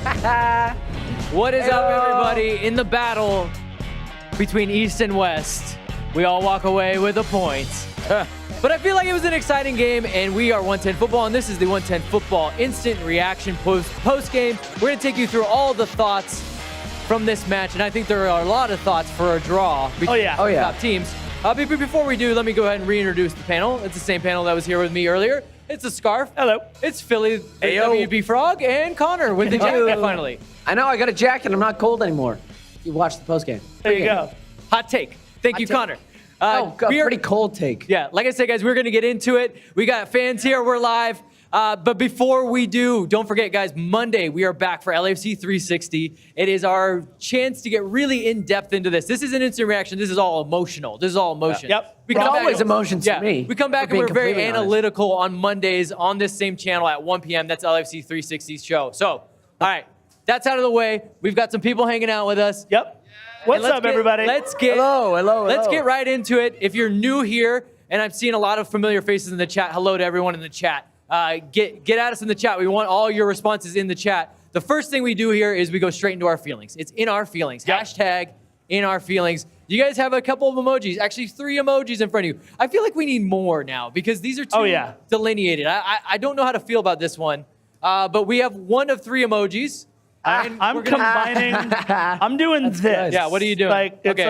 What is up, everybody? In the battle between East and West, we all walk away with a point. But I feel like it was an exciting game, and we are 110 Football, and this is the 110 Football Instant Reaction post game. We're going to take you through all the thoughts from this match, and I think there are a lot of thoughts for a draw between the top teams. But before we do, let me go ahead and reintroduce the panel. It's the same panel that was here with me earlier. It's a Scarf. Hello. It's Philly, the WB Frog, and Connor with the jacket finally. I know, I got a jacket. I'm not cold anymore. You watched the post game. There you go. Hot take. Thank you, Connor. Pretty cold take. Yeah, like I said, guys, we're going to get into it. We got fans here. We're live. But before we do, don't forget, guys, Monday, we are back for LAFC 360. It is our chance to get really in-depth into this. This is an instant reaction. This is all emotional. This is all emotion. Yep. It's always emotions to me. We come back and we're very analytical on Mondays on this same channel at 1 p.m. That's LAFC 360's show. So, all right, that's out of the way. We've got some people hanging out with us. Yep. What's up, everybody? Let's get Let's get right into it. If you're new here, and I've seen a lot of familiar faces in the chat, hello to everyone in the chat. Get at us in the chat. We want all your responses in the chat. The first thing we do here is we go straight into our feelings. It's in our feelings. Yep. Hashtag in our feelings. You guys have a couple of emojis, actually 3 emojis in front of you. I feel like we need more now because these are too delineated. I don't know how to feel about this one, but we have 1 of 3 emojis. I'm combining. I'm doing this. Good. Yeah, what are you doing? Like, it's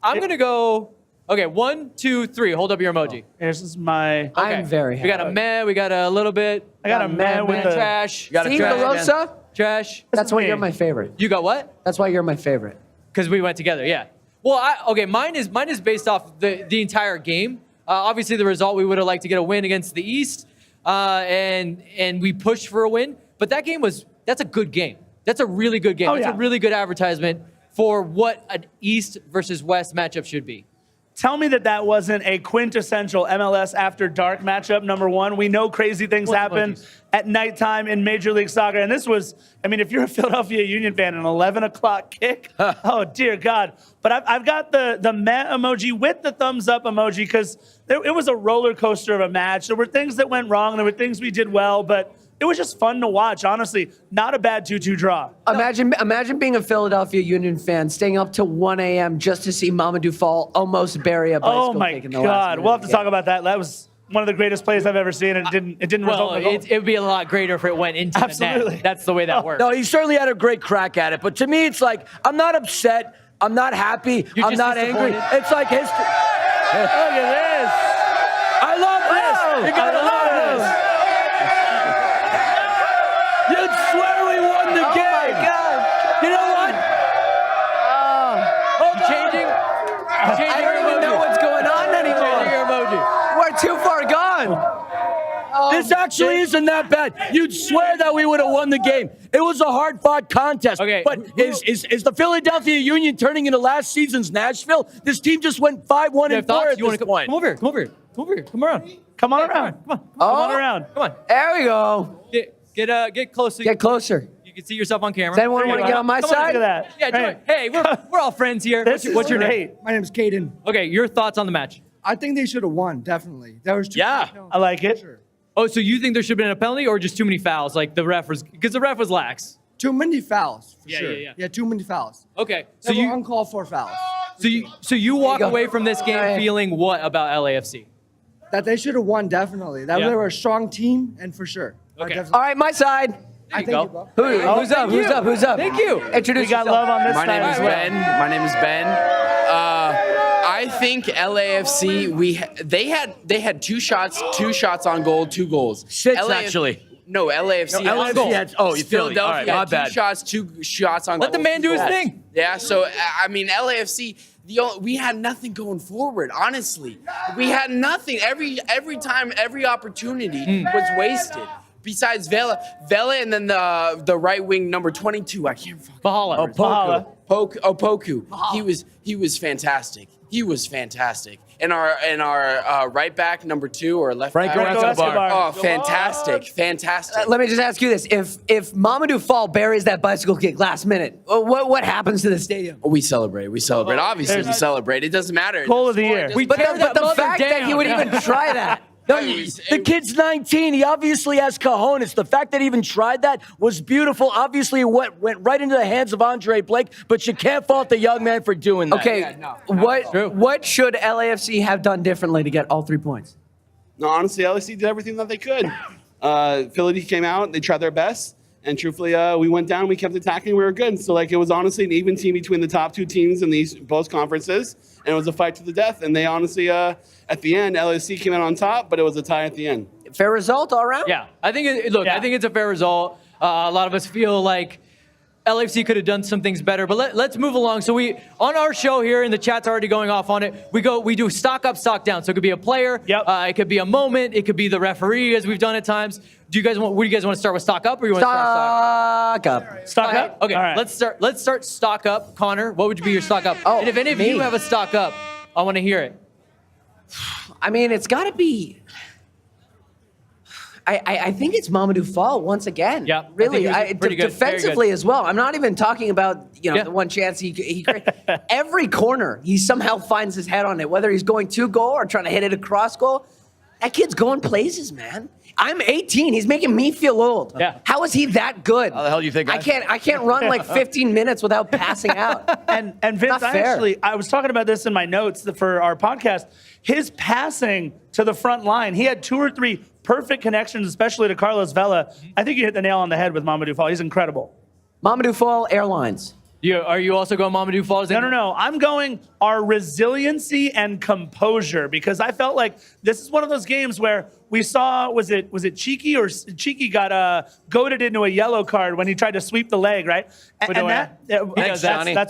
I'm going to go. Okay, 1, 2, 3. Hold up your emoji. This is my. Okay. I'm very happy. We got a meh. We got a little bit. I got a meh with a trash. You got a trash. Rosa? Trash. That's why you're my favorite. You got what? That's why you're my favorite. Because we went together, yeah. Well, mine is based off the entire game. Obviously, the result, we would have liked to get a win against the East, and we pushed for a win. But that game that's a good game. That's a really good game. That's a really good advertisement for what an East versus West matchup should be. Tell me that wasn't a quintessential MLS After Dark matchup, number 1. We know crazy things happen at nighttime in Major League Soccer. And this was, I mean, if you're a Philadelphia Union fan, an 11 o'clock kick, oh, dear God. But I've got the meh emoji with the thumbs up emoji because it was a roller coaster of a match. There were things that went wrong. There were things we did well, but it was just fun to watch, honestly. Not a bad 2-2 draw. Imagine being a Philadelphia Union fan, staying up till 1 a.m. just to see Mamadou Fall almost bury a bicycle. Oh, my God. We'll have to talk about that. That was one of the greatest plays I've ever seen, and it didn't result in a goal. It would be a lot greater if it went into the net. That's the way that works. No, he certainly had a great crack at it. But to me, it's like, I'm not upset. I'm not happy. I'm not angry. It's like history. Look at this. I love this. You gotta love this. You'd swear we won the game. Oh, my God. You know what? Changing I don't even know what's going on anymore. Changing your emoji. We're too far gone. This actually isn't that bad. You'd swear that we would have won the game. It was a hard-fought contest. Okay. But is the Philadelphia Union turning into last season's Nashville? This team just went 5-1 and 4 at this point. Come over here. Come over here. Come over here. Come around. Come on around. Come on around. Come on. There we go. Get closer. Get closer. You can see yourself on camera. Does anyone want to get on my side? Look at that. Yeah, join. Hey, we're all friends here. What's your name? My name's Caden. Okay, your thoughts on the match? I think they should have won, definitely. There was I like it. Sure. Oh, so you think there should have been a penalty or just too many fouls? Like the ref was, because the ref was lax. Too many fouls, for sure. Yeah. Yeah, too many fouls. Okay, so There were you uncalled for fouls. so you walk go. away from this game feeling what about LAFC? That they should have won, definitely. That Yeah. they were a strong team, and for sure. Okay. All right, my side. There you Thank go. you, bro. Who's up? Who's up? Who's up? Thank you. Introduce We got yourself. love on this My side name is as well. Ben. My name is Ben. I think LAFC they had 2 shots on goal, 2 goals. 6 actually. No, LAFC. No, LAFC had- oh, you Philly. Philadelphia All right, had my 2 bad. shots, 2 shots on goal. Let the man do his thing. Yeah, so I mean LAFC. We had nothing going forward. Honestly, we had nothing. Every time, every opportunity was wasted. Besides Vela, and then the right wing number 22. I can't fucking. Bahala. Poku. He was fantastic. He was fantastic. And our right back number 2 or left back. Escobar. Oh, fantastic. Let me just ask you this: If Mamadou Fall buries that bicycle kick last minute, what happens to the stadium? We celebrate. Obviously, we celebrate. It doesn't matter. Goal of the year. We But tear that the mother fact that he down. would even try that. No, the kid's 19. He obviously has cojones. The fact that he even tried that was beautiful. Obviously, it went right into the hands of Andre Blake, but you can't fault the young man for doing that. Okay, what should LAFC have done differently to get all 3 points? No, honestly, LAFC did everything that they could. Philly came out, they tried their best, and truthfully, we went down, we kept attacking, we were good. So, it was honestly an even team between the top 2 teams in these both conferences, and it was a fight to the death. And they honestly, at the end, LAFC came out on top, but it was a tie at the end. Fair result all around? Yeah, I think I think it's a fair result. A lot of us feel like LAFC could have done some things better, but let's move along. So on our show here, and the chat's already going off on it, we do stock up, stock down. So it could be a player, it could be a moment, it could be the referee, as we've done at times. What do you guys want to start with, stock up, or you want to start Stock up. Stock up? Okay, All right. let's start stock up. Connor, what would be your stock up? Oh, and if any of me. you have a stock up, I want to hear it. I mean, it's got to be. I think it's Mamadou Fall once again. Yeah, really. I think he was pretty good, very Defensively good. as well. I'm not even talking about the one chance he every corner he somehow finds his head on it. Whether he's going to goal or trying to hit it across goal, that kid's going places, man. I'm 18. He's making me feel old. Yeah. How is he that good? How the hell do you think I can't run like 15 minutes without passing out. And Vince, Not fair. I was talking about this in my notes for our podcast. His passing to the front line, he had 2 or 3 perfect connections, especially to Carlos Vela. I think you hit the nail on the head with Mamadou Fall. He's incredible. Mamadou Fall Airlines. Are you also going Mamadou Fall? No. I'm going our resiliency and composure, because I felt like this is one of those games where we saw, was it Cheeky, or Cheeky got goaded into a yellow card when he tried to sweep the leg, right? That's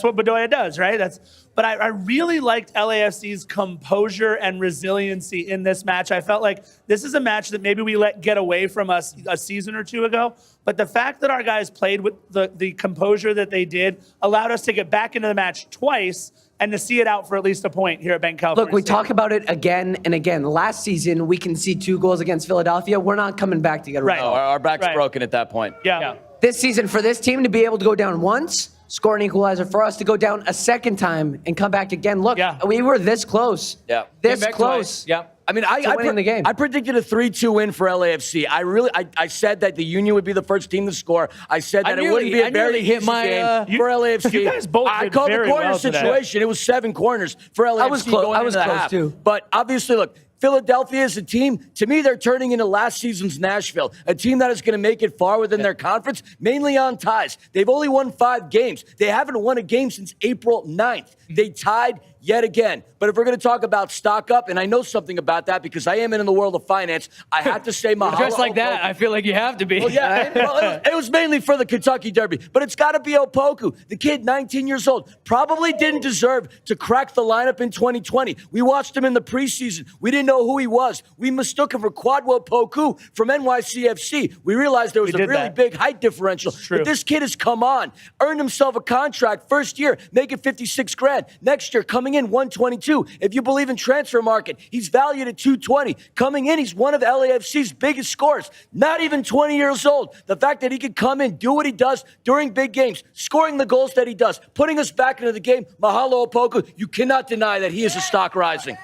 what Bedoya does, right? But I really liked LAFC's composure and resiliency in this match. I felt like this is a match that maybe we let get away from us a season or 2 ago. But the fact that our guys played with the composure that they did allowed us to get back into the match twice and to see it out for at least a point here at Banc of California. Look, we Stadium. talk about it again and again. Last season, we conceded 2 goals against Philadelphia. We're not coming back to get a Right. result. Our back's Right. broken at that point. Yeah. This season, for this team to be able to go down once, score an equalizer, for us to go down a second time and come back again. Look, we were this close. Yeah. This Came back close. twice. Yeah. I mean, winning the game. I predicted a 3-2 win for LAFC. I said that the Union would be the first team to score. I said that it wouldn't be a very hit easy my, game for LAFC. you guys both I did called very the corner well today. situation. It was 7 corners for LAFC. I was close. Going I was into the close half. too. But obviously, look, Philadelphia is a team, to me, they're turning into last season's Nashville, a team that is going to make it far within their conference, mainly on ties. They've only won 5 games. They haven't won a game since April 9th. They tied yet again. But if we're going to talk about stock up, and I know something about that because I am in the world of finance, I have to say mahalo. Just like that, I feel like you have to be. Well, yeah, well, it was mainly for the Kentucky Derby, but it's got to be Opoku. The kid, 19 years old, probably didn't deserve to crack the lineup in 2020. We watched him in the preseason. We didn't know who he was. We mistook him for Kwadwo Opoku from NYCFC. We realized there was a really big height differential. But this kid has come on, earned himself a contract, first year, making $56,000. Next year, coming in 122. If you believe in transfer market, he's valued at 220. Coming in, he's one of LAFC's biggest scorers. Not even 20 years old. The fact that he could come in, do what he does during big games, scoring the goals that he does, putting us back into the game. Mahalo Opoku. You cannot deny that he is a stock rising.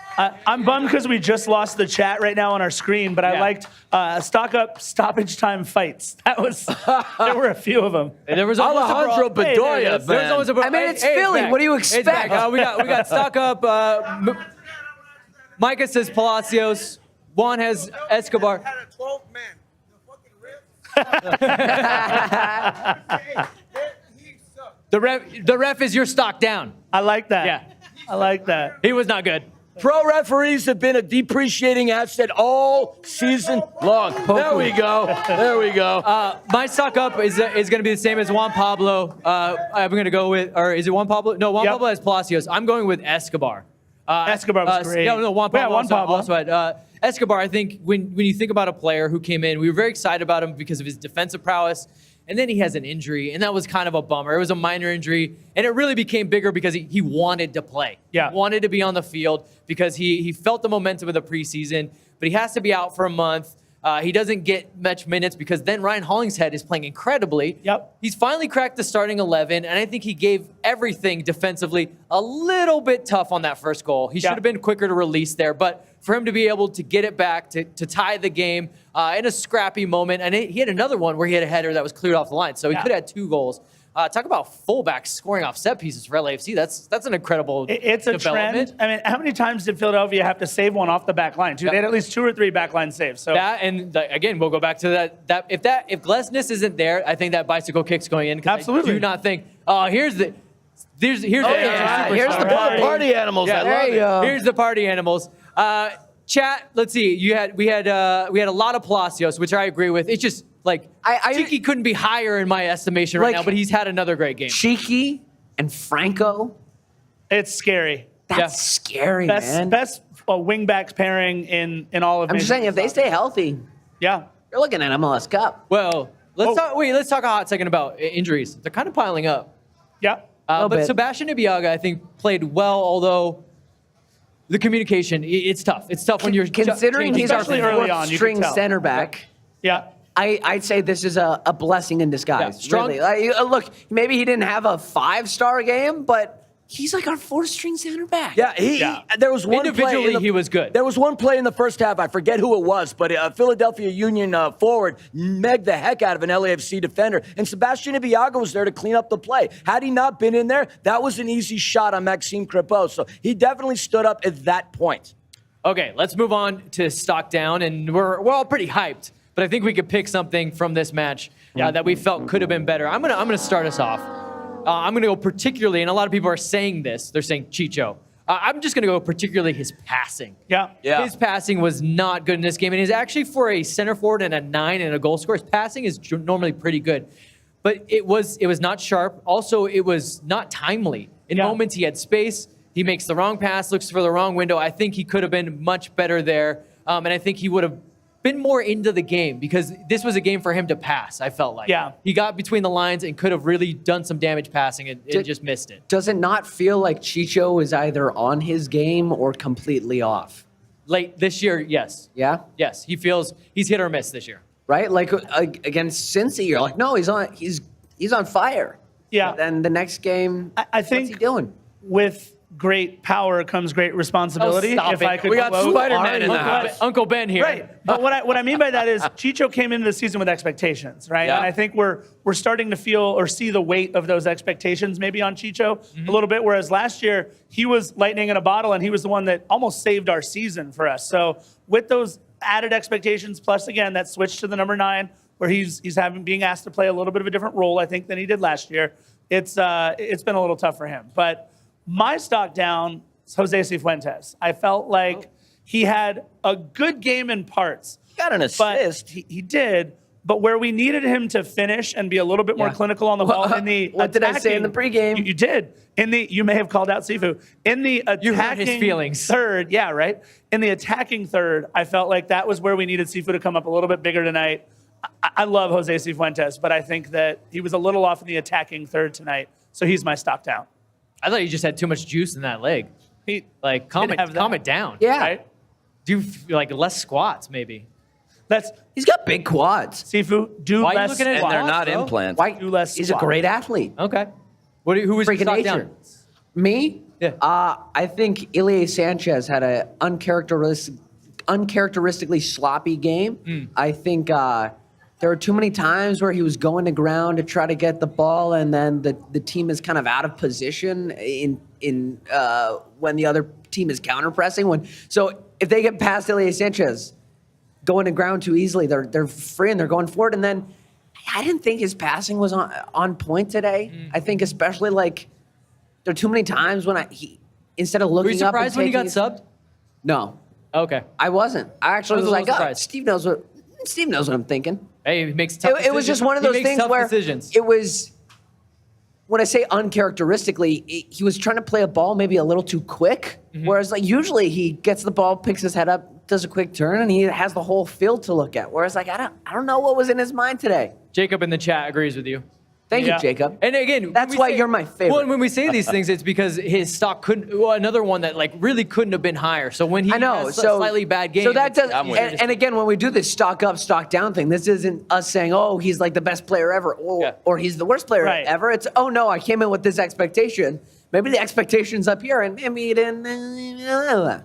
I'm bummed because we just lost the chat right now on our screen, but I liked stock up stoppage time fights. There were a few of them. There was Alejandro Bedoya, There was always a I mean, it's Philly. What do you It's back. expect? We got stock up. Micah says Palacios. Juan has Escobar. Had a 12 man. The fucking ref. He sucked. The ref is your stock down. I like that. Yeah. I like that. He was not good. Pro referees have been a depreciating asset all season long. There we go. There we go. My stock up is going to be the same as Juan Pablo. I'm going to go with, or is it Juan Pablo? No, Juan Pablo has Palacios. I'm going with Escobar. Escobar was great. No, Juan Pablo. Yeah, Juan Pablo. Also had, Escobar, I think when you think about a player who came in, we were very excited about him because of his defensive prowess. And then he has an injury, and that was kind of a bummer. It was a minor injury, and it really became bigger because he wanted to play. Yeah. He wanted to be on the field because he felt the momentum of the preseason, but he has to be out for a month. He doesn't get much minutes because then Ryan Hollingshead is playing incredibly. Yep. He's finally cracked the starting 11, and I think he gave everything defensively a little bit tough on that first goal. He should have been quicker to release there, but for him to be able to get it back, to tie the game in a scrappy moment, and he had another one where he had a header that was cleared off the line, so he could have had 2 goals. Talk about fullbacks scoring off set pieces for LAFC. That's an incredible It's a development. trend. I mean, how many times did Philadelphia have to save one off the back line? They had at least 2 or 3 back line saves. So That and again, we'll go back to that. If Glesnes isn't there, I think that bicycle kick's going in. Absolutely. I do not think. Oh, here's the here's the superstar. Party animals. Yeah, I there love you it. go. Here's the party animals. Chat. Let's see. We had a lot of Palacios, which I agree with. It's just like Tiki couldn't be higher in my estimation right now, but he's had another great game. Cheeky and Franco. it's scary. That's scary, man. Best wing-backs pairing in all of I'm just saying, if they stay healthy, Yeah. you're looking at MLS Cup. Well, let's talk a hot second about injuries. They're kind of piling up. Yeah. But bit. Sebastian Ibiaga, I think, played well, although the communication, it's tough. It's tough when you're Considering he's our Especially early on, fourth you string can tell. center back, Yeah. I'd say this is a blessing in disguise. Yeah, strong- Really. Look, maybe he didn't have a 5-star game, but he's like our 4th string center back. Yeah, there was one play Individually, in the- he was good. There was one play in the first half. I forget who it was, but a Philadelphia Union forward megged the heck out of an LAFC defender, and Sebastian Ibiaga was there to clean up the play. Had he not been in there, that was an easy shot on Maxime Crepeau. So he definitely stood up at that point. Okay, let's move on to stock down, and we're all pretty hyped. But I think we could pick something from this match that we felt could have been better. I'm gonna start us off. I'm gonna go particularly, and a lot of people are saying this. They're saying Chicho. I'm just gonna go particularly his passing. Yeah. His passing was not good in this game, and he's actually for a center forward and a 9 and a goal scorer. His passing is normally pretty good, but it was not sharp. Also, it was not timely. In moments, he had space. He makes the wrong pass, looks for the wrong window. I think he could have been much better there, and I think he would have been more into the game because this was a game for him to pass, I felt like. Yeah. He got between the lines and could have really done some damage passing and just missed it. Does it not feel like Chicho is either on his game or completely off? Late this year, yes. Yeah? Yes, he feels he's hit or miss this year. Right? Like against Cincy, you're like, no, he's on fire. Yeah. But then the next game, I think what's he doing? with great power comes great responsibility. stop if it. I could We got quote Spider-Man in the Uncle house. Uncle Ben here. Right. But what I mean by that is Chicho came into the season with expectations, right? Yeah. And I think we're starting to feel or see the weight of those expectations maybe on Chicho a little bit. Whereas last year he was lightning in a bottle and he was the one that almost saved our season for us. So with those added expectations, plus again that switch to the number 9, where he's being asked to play a little bit of a different role, I think, than he did last year. It's been a little tough for him. But my stock down is Jose Cifuentes. I felt like he had a good game in parts. Got an But assist. he did. But where we needed him to finish and be a little bit more clinical on the ball in the What did I say in the pregame? You did. You may have called out Sifu. In the attacking You hurt his feelings. third, yeah, right? In the attacking third, I felt like that was where we needed Sifu to come up a little bit bigger tonight. I love Jose Cifuentes, but I think that he was a little off in the attacking third tonight. So he's my stock down. I thought you just had too much juice in that leg. He Like, calm didn't have that. it down. Yeah. Right? Do like less squats, maybe. That's He's got big quads. Sifu, do Why are you less looking at squats. And they're not bro. implants. Why? Do less He's a squat. great athlete. Okay. Who was your Freaking stock nature. down? Me? Yeah. I think Ilie Sanchez had an uncharacteristically sloppy game. I think there were too many times where he was going to ground to try to get the ball, and then the team is kind of out of position in when the other team is counter-pressing. So if they get past Ilie Sanchez going to ground too easily, they're free and they're going forward. And then I didn't think his passing was on point today. I think especially like there are too many times when he instead of Were looking you up and surprised when he got taking- subbed? No, Okay. I wasn't. I actually I was was a like, little oh, surprised. Steve knows what I'm thinking. Hey, he makes tough It was just one of those things where decisions. it was. When I say uncharacteristically, he was trying to play a ball maybe a little too quick. Whereas like usually he gets the ball, picks his head up, does a quick turn, and he has the whole field to look at. Whereas like I don't know what was in his mind today. Jacob in the chat agrees with you. Thank you, Jacob. And again, That's why you're my favorite. Well, and when we say these things, it's because his stock couldn't. Well, another one that like really couldn't have been higher. So when he has a slightly bad game, so that does. it's easier to And again, when we do this stock up, stock down thing, this isn't us saying, "Oh, he's like the best player ever," or he's the worst player ever. It's, "Oh no, I came in with this expectation. Maybe the expectation's up here, and maybe it didn't."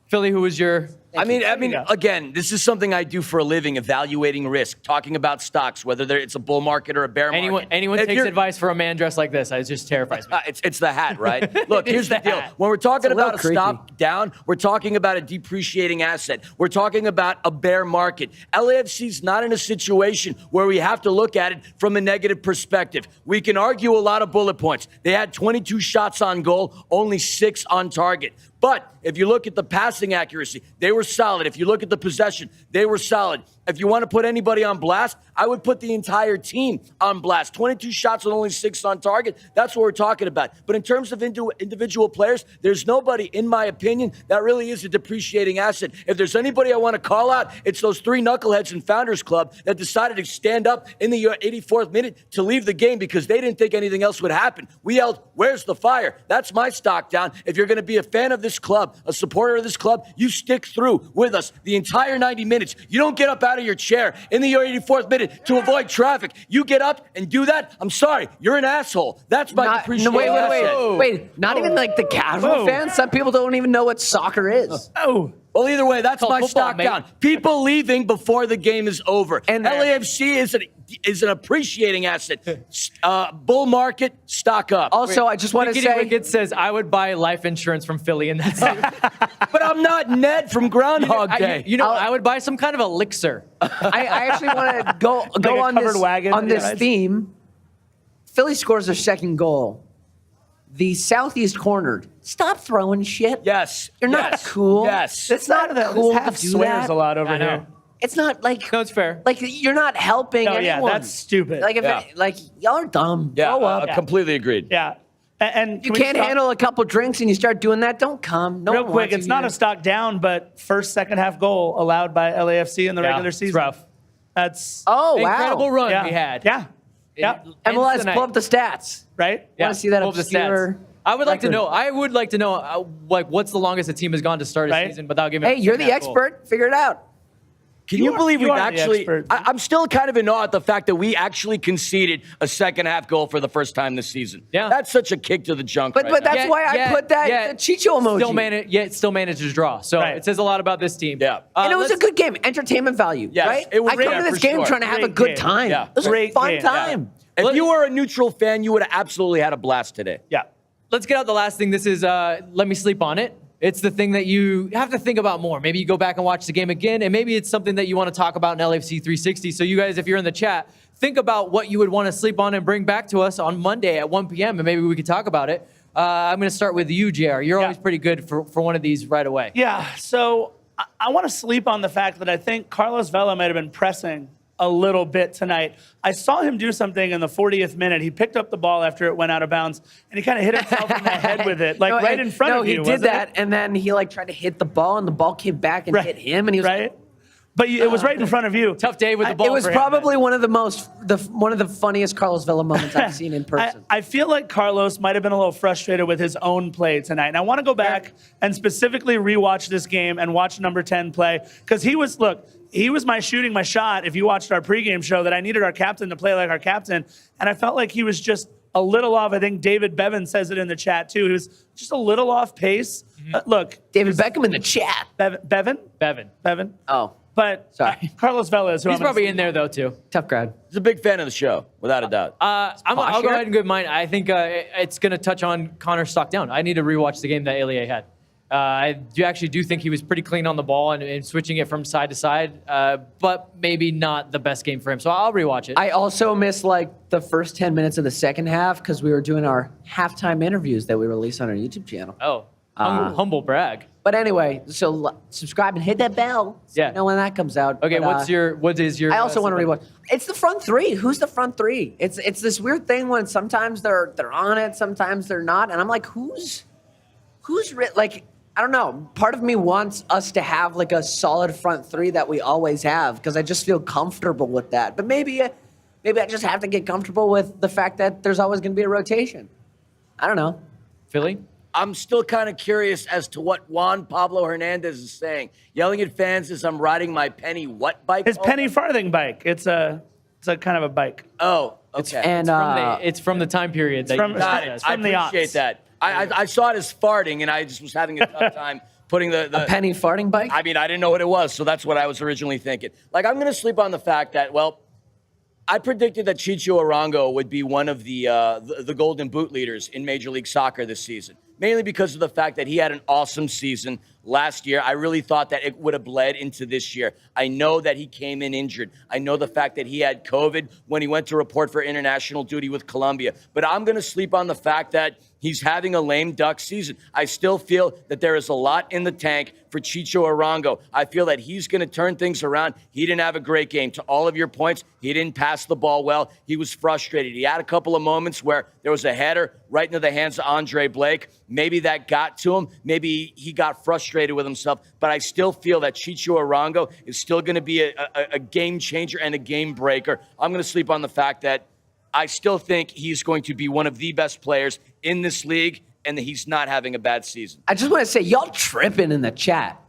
Philly, who was your? I mean, again, this is something I do for a living, evaluating risk, talking about stocks, whether it's a bull market or a bear market. Anyone takes advice for a man dressed like this, it just terrifies me. It's the hat, right? Look, here's the deal. When we're talking about a stop down, we're talking about a depreciating asset. We're talking about a bear market. LAFC's not in a situation where we have to look at it from a negative perspective. We can argue a lot of bullet points. They had 22 shots on goal, only 6 on target. But if you look at the passing accuracy, they were solid. If you look at the possession, they were solid. If you want to put anybody on blast, I would put the entire team on blast. 22 shots with only 6 on target. That's what we're talking about. But in terms of individual players, there's nobody, in my opinion, that really is a depreciating asset. If there's anybody I want to call out, it's those 3 knuckleheads in Founders Club that decided to stand up in the 84th minute to leave the game because they didn't think anything else would happen. We yelled, "Where's the fire?" That's my stock down. If you're going to be a fan of this club, a supporter of this club, you stick through with us the entire 90 minutes. You don't get up out of your chair in the 84th minute to avoid traffic. You get up and do that, I'm sorry, you're an asshole. That's my depreciation asset. Wait, not even like the casual fans? Some people don't even know what soccer is. Well, either way, that's my stock down. People leaving before the game is over. And LAFC is an appreciating asset. Bull market, stock up. Also, I just want to say, Wicked says I would buy life insurance from Philly, and that's it. But I'm not Ned from Groundhog Day. I would buy some kind of elixir. I actually want to go on this theme. Philly scores their second goal. The southeast cornered. Stop throwing shit. Yes. You're not cool. Yes. It's not cool to do swears that. a lot over here. It's not like. No, it's fair. Like, you're not helping anyone. Yeah, that's stupid. Like, y'all are dumb. Yeah, Grow up. completely agreed. Yeah. And You can't handle a couple drinks and you start doing that. Don't come. No real one quick, wants it's you not here. a stock down, but first second half goal allowed by LAFC in the regular season. It's rough. That's Oh, wow. Incredible run yeah. we had. Yeah. Yeah. MLS, pull up the stats. Right? I want to see that pull up the obscure. I would like to record. know. I would like to know, like, what's the longest a team has gone to start a season without giving. Hey, you're the expert. Figure it out. Can you believe we've are the actually? expert. I'm still kind of in awe at the fact that we actually conceded a second half goal for the first time this season. Yeah, that's such a kick to the junk. But that's why I put that the Chicho emoji. Still managed to draw. So it says a lot about this team. Yeah, and it was a good game, entertainment value. Yes, right? it was I come to this game trying to have a good time. Yeah. It was a fun time. Yeah. If you were a neutral fan, you would have absolutely had a blast today. Yeah. Let's get out the last thing. This is let me sleep on it. It's the thing that you have to think about more. Maybe you go back and watch the game again, and maybe it's something that you want to talk about in LAFC 360. So you guys, if you're in the chat, think about what you would want to sleep on and bring back to us on Monday at 1 p.m., and maybe we could talk about it. I'm going to start with you, JR. You're always pretty good for one of these right away. Yeah, so I want to sleep on the fact that I think Carlos Vela might have been pressing a little bit tonight. I saw him do something in the 40th minute. He picked up the ball after it went out of bounds, and he kind of hit himself in the head with it, like right in front of you. No, he did that, and then he tried to hit the ball, and the ball came back and hit him, and he was right. But it was right in front of you. Tough day with the ball. It was probably one of the funniest Carlos Vela moments I've seen in person. I feel like Carlos might have been a little frustrated with his own play tonight. And I want to go back and specifically rewatch this game and watch number 10 play. Because he was shooting my shot, if you watched our pregame show, that I needed our captain to play like our captain. And I felt like he was just a little off. I think David Bevan says it in the chat too. He was just a little off pace. Look. David Beckham in the chat. Bevan? Bevan. Oh. But sorry. Carlos Vela is who He's probably in there, though, too. Tough crowd. He's a big fan of the show, without a doubt. I'll go ahead and give mine. I think it's going to touch on Connor's stock down. I need to rewatch the game that Elie had. I do think he was pretty clean on the ball and switching it from side to side, but maybe not the best game for him. So I'll rewatch it. I also missed the first 10 minutes of the second half because we were doing our halftime interviews that we release on our YouTube channel. Oh, humble brag. But anyway, so subscribe and hit that bell so you know when that comes out. Okay, but, what is your? I also want to rewatch. It's the front three. Who's the front three? It's this weird thing when sometimes they're on it, sometimes they're not, and I'm like, who's I don't know. Part of me wants us to have a solid front three that we always have because I just feel comfortable with that. But maybe maybe I just have to get comfortable with the fact that there's always going to be a rotation. I don't know. Philly? I'm still kind of curious as to what Juan Pablo Hernandez is saying. Yelling at fans as I'm riding my penny what bike? His penny farthing bike. It's a kind of a bike. Oh, okay. And It's from the time period that from- you Got said. it. It's I from the appreciate aughts. that. I saw it as farting, and I just was having a tough time putting the penny farting bike? I mean, I didn't know what it was, so that's what I was originally thinking. Like, I'm going to sleep on the fact that, well, I predicted that Chicho Arango would be one of the Golden Boot leaders in Major League Soccer this season, mainly because of the fact that he had an awesome season last year. I really thought that it would have bled into this year. I know that he came in injured. I know the fact that he had COVID when he went to report for international duty with Colombia. But I'm going to sleep on the fact that he's having a lame duck season. I still feel that there is a lot in the tank for Chicho Arango. I feel that he's going to turn things around. He didn't have a great game. To all of your points, he didn't pass the ball well. He was frustrated. He had a couple of moments where there was a header right into the hands of Andre Blake. Maybe that got to him. Maybe he got frustrated with himself. But I still feel that Chicho Arango is still going to be a game changer and a game breaker. I'm going to sleep on the fact that I still think he's going to be one of the best players in this league and that he's not having a bad season. I just want to say, y'all tripping in the chat.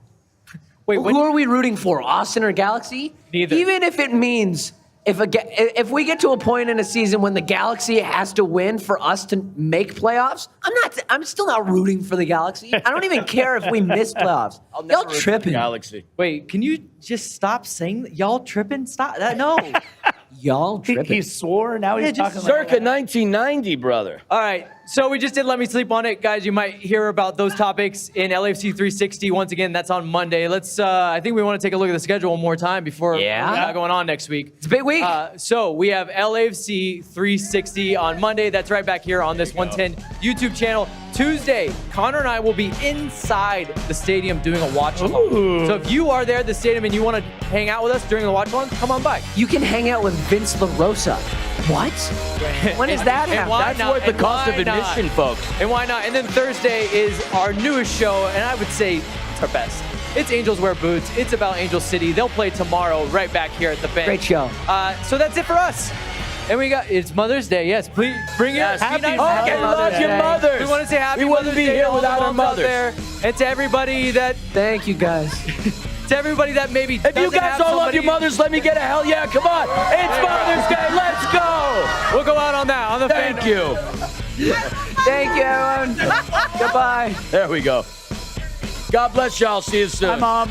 Wait, Who are we rooting for, Austin or Galaxy? Neither. Even if it means if we get to a point in a season when the Galaxy has to win for us to make playoffs, I'm still not rooting for the Galaxy. I don't even care if we miss playoffs. I'll never Y'all root for the tripping. Galaxy. Wait, can you just stop saying that? Y'all tripping? Stop that. No. Y'all tripping. He swore. Now he's just talking Circa like 1990, brother. All right. So we just did Let Me Sleep on It. Guys, you might hear about those topics in LAFC 360. Once again, that's on Monday. Let's, I think we want to take a look at the schedule one more time before we got going on next week. It's a big week. So we have LAFC 360 on Monday. That's right back here on this 110 YouTube channel. Tuesday, Connor and I will be inside the stadium doing a watch along. So if you are there at the stadium and you want to hang out with us during the watch along, come on by. You can hang out with Vince LaRosa. What? When does that And happen? why That's not? worth the And cost of why not? admission, folks. And why not? And then Thursday is our newest show, and I would say it's our best. It's Angels Wear Boots. It's about Angel City. They'll play tomorrow right back here at the bench. Great show. So that's it for us. And we got, it's Mother's Day. Yes, please bring your Yes. happy Oh, Mother's I love Day. your mothers. We want to say happy We wouldn't Mother's be Day here to all without the our moms out mothers. there. And to everybody that, Thank you, guys. to everybody that maybe If you guys all love your mothers, let me get a hell yeah. Come on. It's Mother's Day. Let's go. We'll go out on that, on the Thank fandom. you. Thank you, everyone. Goodbye. There we go. God bless y'all. See you soon. Hi, Mom.